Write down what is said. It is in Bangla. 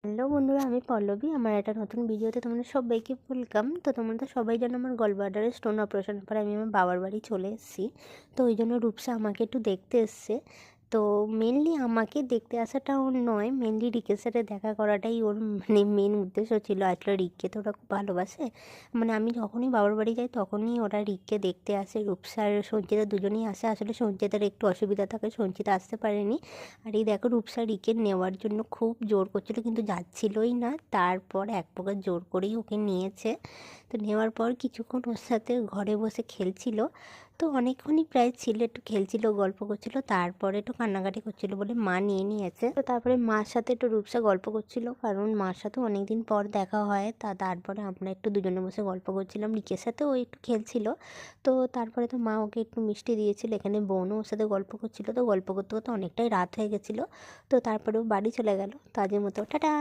হ্যালো বন্ধুরা, আমি পল্লবী। আমার একটা নতুন ভিডিওতে তোমাদের সবাইকে ওয়েলকাম। তো তোমরা সবাই জানো আমার গলব্লাডারে স্টোন অপারেশনের পরে আমি আমার বাবার বাড়ি চলে এসেছি। তো ওই জন্য রূপসা আমাকে একটু দেখতে এসছে। তো মেনলি আমাকে দেখতে আসাটা ওর নয়, মেনলি রিকের সাথে দেখা করাটাই ওর মেন উদ্দেশ্য ছিল। আসলে রিককে তো ওরা খুব ভালোবাসে। আমি যখনই বাবার বাড়ি যাই তখনই ওরা রিককে দেখতে আসে। রূপসা আর সঞ্চিতা দুজনেই আসে। আসলে সঞ্চিতার একটু অসুবিধা থাকে, সঞ্চিতা আসতে পারেনি। আর এই দেখো রূপসা রিকে নেওয়ার জন্য খুব জোর করছিল, কিন্তু যাচ্ছিলই না। তারপর এক প্রকার জোর করেই ওকে নিয়েছে। তো নেওয়ার পর কিছুক্ষণ ওর সাথে ঘরে বসে খেলছিল। তো অনেকক্ষণই প্রায় ছিল, একটু খেলছিল, গল্প করছিল, তারপরে একটু কান্নাকাটি করছিল বলে মা নিয়ে নিয়েছে। তো তারপরে মার সাথে একটু রূপসা গল্প করছিল, কারণ মার সাথে অনেকদিন পর দেখা হয়। তারপরে আমরা একটু দুজনে বসে গল্প করছিলাম, রিকের সাথে ও একটু খেলছিল। তো তারপরে তো মা ওকে একটু মিষ্টি দিয়েছিল। এখানে বোনও ওর সাথে গল্প করছিল। তো গল্প করতে করতে অনেকটাই রাত হয়ে গেছিলো। তো তারপরেও বাড়ি চলে গেল। তো আজকের মতো টাটা।